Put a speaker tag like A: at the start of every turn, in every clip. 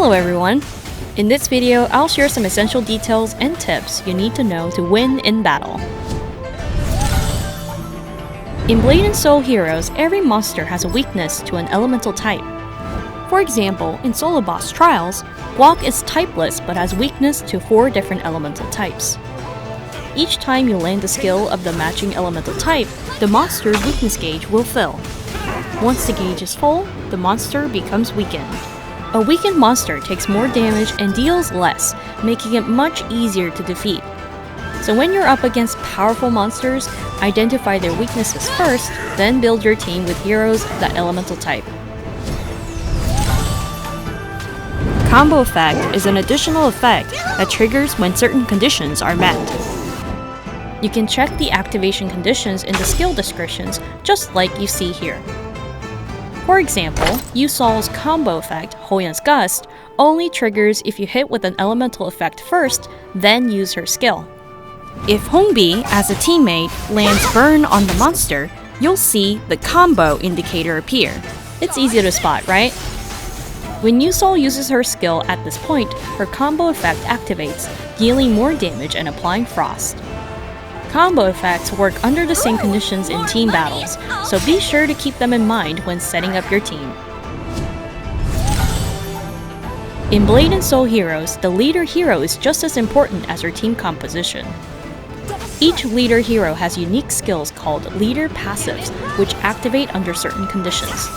A: Hello everyone! In this video, I'll share some essential details and tips you need to know to win in battle. In Blade & Soul Heroes, every monster has a weakness to an elemental type. For example, in solo boss trials, Block is typeless but has weakness to 4 different elemental types. Each time you land the skill of the matching elemental type, the monster's weakness gauge will fill. Once the gauge is full, the monster becomes weakened. A weakened monster takes more damage and deals less, making it much easier to defeat. So when you're up against powerful monsters, identify their weaknesses first, then build your team with heroes of that elemental type. Combo Effect is an additional effect that triggers when certain conditions are met. You can check the activation conditions in the skill descriptions, just like you see here. For example, Yusol's combo effect, Hoyan's Gust, only triggers if you hit with an elemental effect first, then use her skill. If Hongbi, as a teammate, lands Burn on the monster, you'll see the combo indicator appear. It's easy to spot, right? When Yusol uses her skill at this point, her combo effect activates, dealing more damage and applying Frost. Combo effects work under the same conditions in team battles, so be sure to keep them in mind when setting up your team. In Blade & Soul Heroes, the leader hero is just as important as your team composition. Each leader hero has unique skills called leader passives, which activate under certain conditions.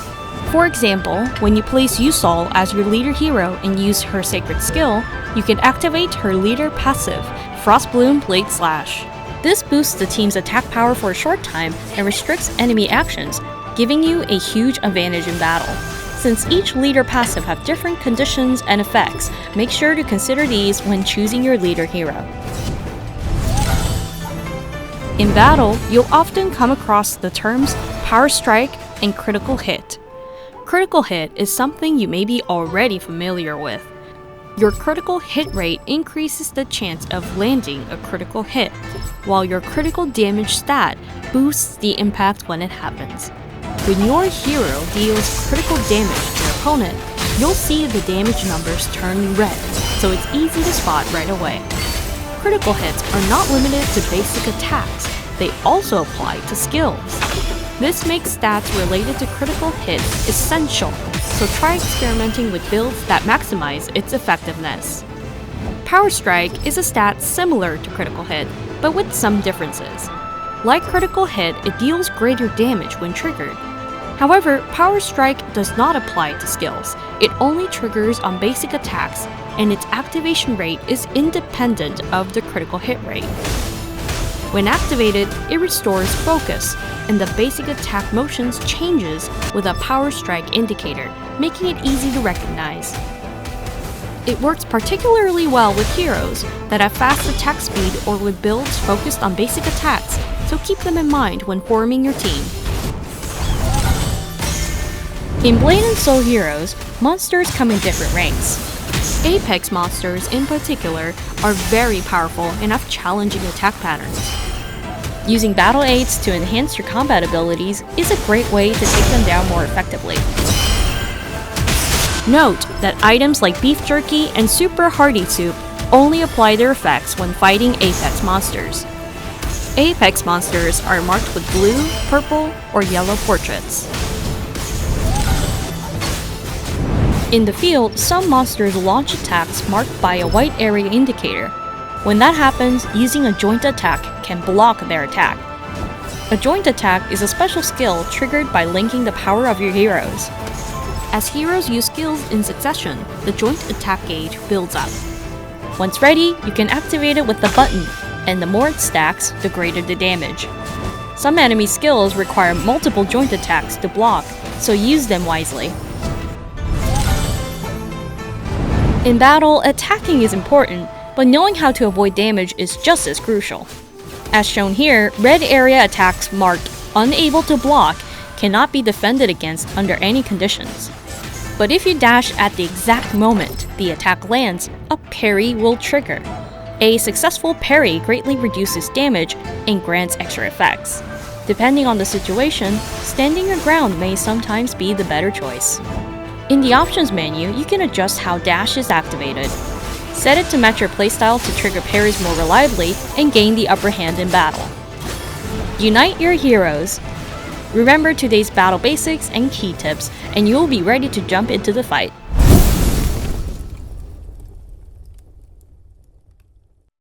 A: For example, when you place Yusol as your leader hero and use her sacred skill, you can activate her leader passive, Frostbloom Blade Slash. This boosts the team's attack power for a short time and restricts enemy actions, giving you a huge advantage in battle. Since each leader passive have different conditions and effects, make sure to consider these when choosing your leader hero. In battle, you'll often come across the terms Power Strike and Critical Hit. Critical Hit is something you may be already familiar with. Your critical hit rate increases the chance of landing a critical hit, while your critical damage stat boosts the impact when it happens. When your hero deals critical damage to your opponent, you'll see the damage numbers turn red, so it's easy to spot right away. Critical hits are not limited to basic attacks, they also apply to skills. This makes stats related to critical hit essential, so try experimenting with builds that maximize its effectiveness. Power Strike is a stat similar to Critical Hit, but with some differences. Like Critical Hit, it deals greater damage when triggered. However, Power Strike does not apply to skills. It only triggers on basic attacks, and its activation rate is independent of the critical hit rate. When activated, it restores focus, and the basic attack motions changes with a Power Strike indicator, making it easy to recognize. It works particularly well with heroes that have fast attack speed or with builds focused on basic attacks, so keep them in mind when forming your team. In Blade & Soul Heroes, monsters come in different ranks. Apex monsters, in particular, are very powerful and have challenging attack patterns. Using battle aids to enhance your combat abilities is a great way to take them down more effectively. Note that items like beef jerky and super hearty soup only apply their effects when fighting Apex monsters. Apex monsters are marked with blue, purple, or yellow portraits. In the field, some monsters launch attacks marked by a white area indicator. When that happens, using a joint attack can block their attack. A joint attack is a special skill triggered by linking the power of your heroes. As heroes use skills in succession, the joint attack gauge builds up. Once ready, you can activate it with the button, and the more it stacks, the greater the damage. Some enemy skills require multiple joint attacks to block, so use them wisely. In battle, attacking is important, but knowing how to avoid damage is just as crucial. As shown here, red area attacks marked unable to block cannot be defended against under any conditions. But if you dash at the exact moment the attack lands, a parry will trigger. A successful parry greatly reduces damage and grants extra effects. Depending on the situation, standing your ground may sometimes be the better choice. In the options menu, you can adjust how dash is activated. Set it to match your playstyle to trigger parries more reliably and gain the upper hand in battle. Unite your heroes. Remember today's battle basics and key tips, and you'll be ready to jump into the fight.